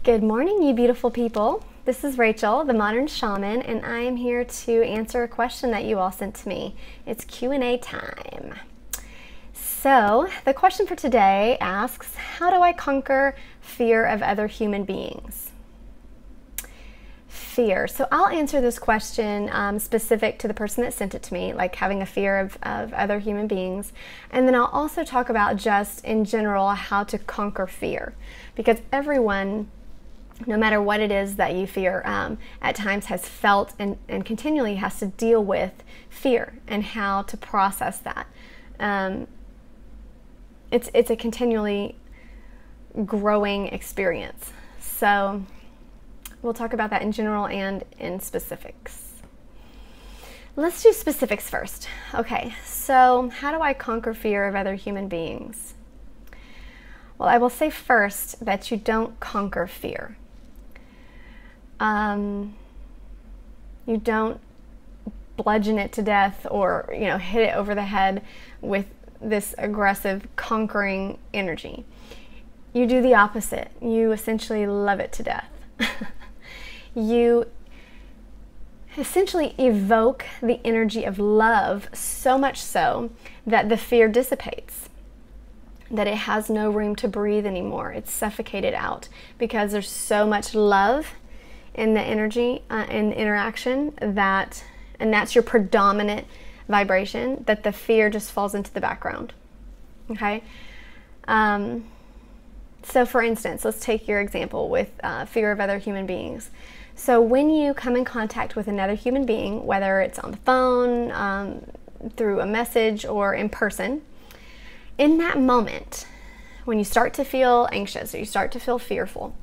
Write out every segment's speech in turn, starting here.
Good morning, you beautiful people. This is Rachel, the Modern Shaman, and I am here to answer a question that you all sent to me. It's Q&A time. So, the question for today asks, how do I conquer fear of other human beings? Fear. So I'll answer this question specific to the person that sent it to me, like having a fear of other human beings. And then I'll also talk about just in general how to conquer fear. Because everyone, no matter what it is that you fear, at times has felt and continually has to deal with fear and how to process that. It's a continually growing experience. So we'll talk about that in general and in specifics. Let's do specifics first. Okay, so how do I conquer fear of other human beings? Well, I will say first that you don't conquer fear. You don't bludgeon it to death or, hit it over the head with this aggressive, conquering energy. You do the opposite. You essentially love it to death. You essentially evoke the energy of love so much so that the fear dissipates, that it has no room to breathe anymore. It's suffocated out because there's so much love in the energy and interaction and that's your predominant vibration, that the fear just falls into the background. Okay? So for instance, let's take your example with fear of other human beings. So when you come in contact with another human being, whether it's on the phone, through a message, or in person, in that moment, when you start to feel anxious or you start to feel fearful,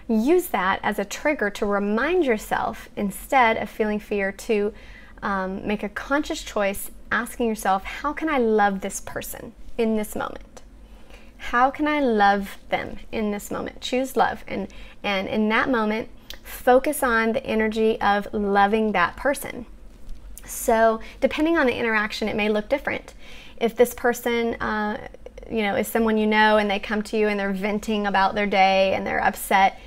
use that as a trigger to remind yourself, instead of feeling fear, to make a conscious choice, asking yourself, how can I love this person in this moment? How can I love them in this moment? Choose love, and in that moment, focus on the energy of loving that person. So depending on the interaction, it may look different. If this person is someone and they come to you and they're venting about their day and they're upset,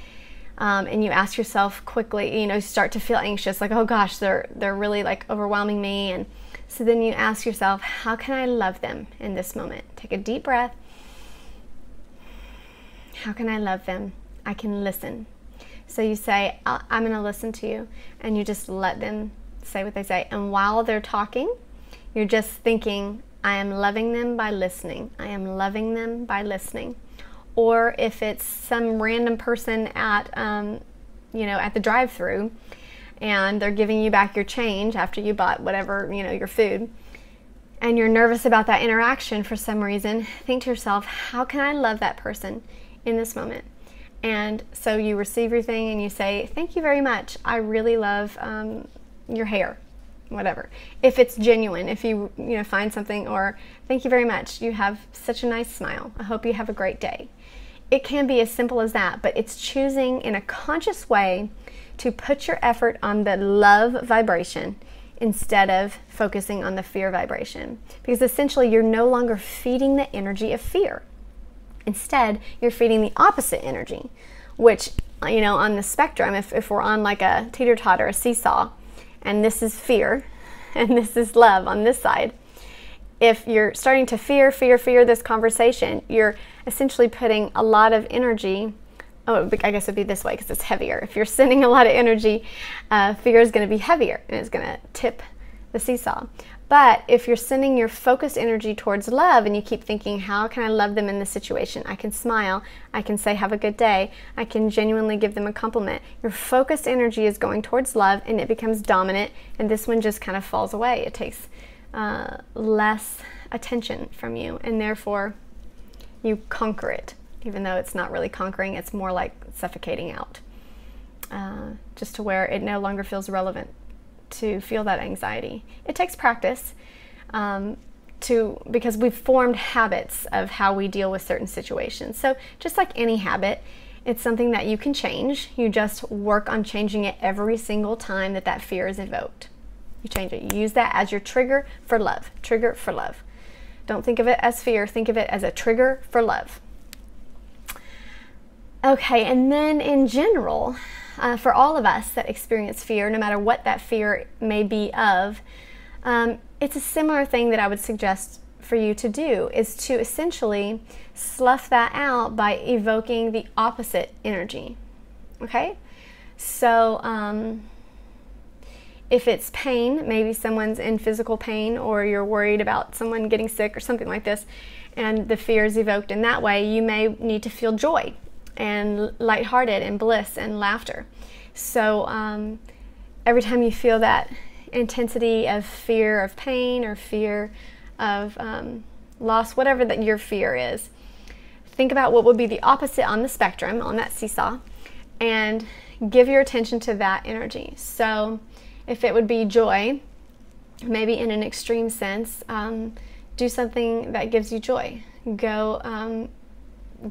and you ask yourself quickly, start to feel anxious, like, oh gosh, they're really like overwhelming me. And so then you ask yourself, how can I love them in this moment? Take a deep breath. How can I love them? I can listen. So you say, I'm going to listen to you, and you just let them say what they say. And while they're talking, you're just thinking, I am loving them by listening. I am loving them by listening. Or if it's some random person at the drive-thru, and they're giving you back your change after you bought whatever, your food, and you're nervous about that interaction for some reason, think to yourself, how can I love that person in this moment? And so you receive your thing and you say, thank you very much. I really love your hair, whatever. If it's genuine, if you find something, or thank you very much. You have such a nice smile. I hope you have a great day. It can be as simple as that, but it's choosing in a conscious way to put your effort on the love vibration instead of focusing on the fear vibration. Because essentially you're no longer feeding the energy of fear. Instead, you're feeding the opposite energy, which, on the spectrum, if we're on like a teeter-totter, a seesaw, and this is fear, and this is love on this side, if you're starting to fear this conversation, you're essentially putting a lot of energy, I guess it would be this way because it's heavier. If you're sending a lot of energy, fear is going to be heavier, and it's going to tip the seesaw. But if you're sending your focused energy towards love and you keep thinking, how can I love them in this situation? I can smile. I can say, have a good day. I can genuinely give them a compliment. Your focused energy is going towards love, and it becomes dominant, and this one just kind of falls away. It takes less attention from you, and therefore you conquer it, even though it's not really conquering. It's more like suffocating out, just to where it no longer feels relevant to feel that anxiety. It takes practice because we've formed habits of how we deal with certain situations. So just like any habit, it's something that you can change. You just work on changing it every single time that fear is evoked. You change it. You use that as your trigger for love. Trigger for love. Don't think of it as fear. Think of it as a trigger for love. Okay, and then in general, for all of us that experience fear, no matter what that fear may be of, it's a similar thing that I would suggest for you to do, is to essentially slough that out by evoking the opposite energy. Okay? So if it's pain, maybe someone's in physical pain, or you're worried about someone getting sick or something like this, and the fear is evoked in that way, you may need to feel joy and lighthearted and bliss and laughter. So every time you feel that intensity of fear of pain or fear of loss, whatever that your fear is, think about what would be the opposite on the spectrum, on that seesaw, and give your attention to that energy. So if it would be joy, maybe in an extreme sense, do something that gives you joy. Go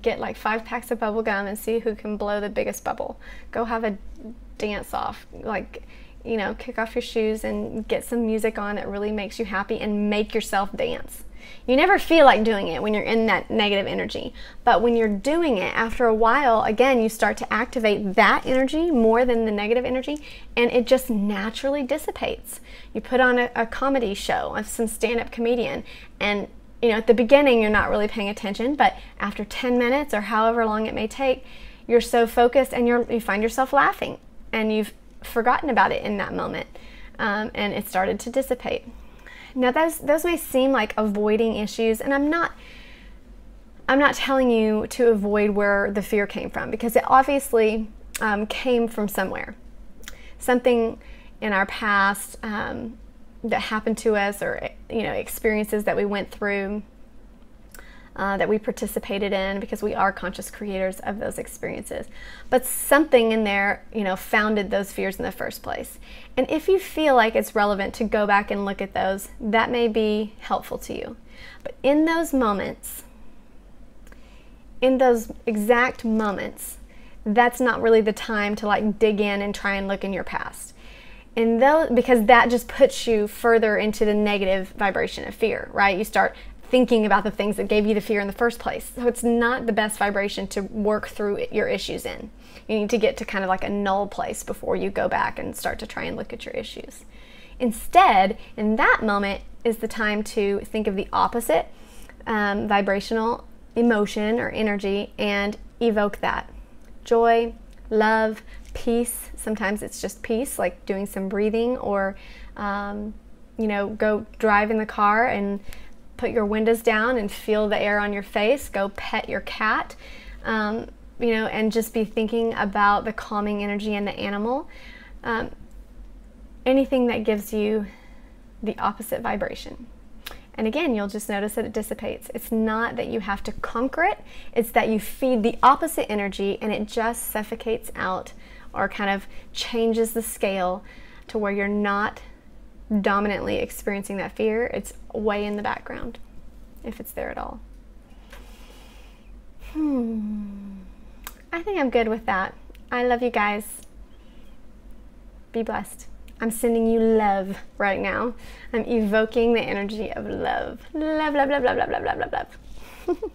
get like 5 packs of bubble gum and see who can blow the biggest bubble. Go have a dance off, like, you know, kick off your shoes and get some music on that really makes you happy and make yourself dance. You never feel like doing it when you're in that negative energy, but when you're doing it, after a while, again, you start to activate that energy more than the negative energy, and it just naturally dissipates. You put on a comedy show of some stand-up comedian, and you know, at the beginning you're not really paying attention, but after 10 minutes or however long it may take, you're so focused and you find yourself laughing, and you've forgotten about it in that moment, and it started to dissipate. Now those may seem like avoiding issues, and I'm not telling you to avoid where the fear came from, because it obviously came from somewhere. Something in our past that happened to us, or you know, experiences that we went through, that we participated in, because we are conscious creators of those experiences. But something in there, you know, founded those fears in the first place. And if you feel like it's relevant to go back and look at those, that may be helpful to you. But in those moments, in those exact moments, that's not really the time to like dig in and try and look in your past. And those, because that just puts you further into the negative vibration of fear, right? You start thinking about the things that gave you the fear in the first place. So it's not the best vibration to work through your issues in. You need to get to kind of like a null place before you go back and start to try and look at your issues. Instead, in that moment is the time to think of the opposite vibrational emotion or energy and evoke that. Joy, love, peace. Sometimes it's just peace, like doing some breathing, or you know, go drive in the car and put your windows down and feel the air on your face. Go pet your cat, you know, and just be thinking about the calming energy in the animal. Anything that gives you the opposite vibration. And again, you'll just notice that it dissipates. It's not that you have to conquer it, it's that you feed the opposite energy and it just suffocates out, or kind of changes the scale to where you're not dominantly experiencing that fear. It's way in the background, if it's there at all. I think I'm good with that. I love you guys. Be blessed. I'm sending you love right now. I'm evoking the energy of love. Love, love, love, love, love, love, love, love, love.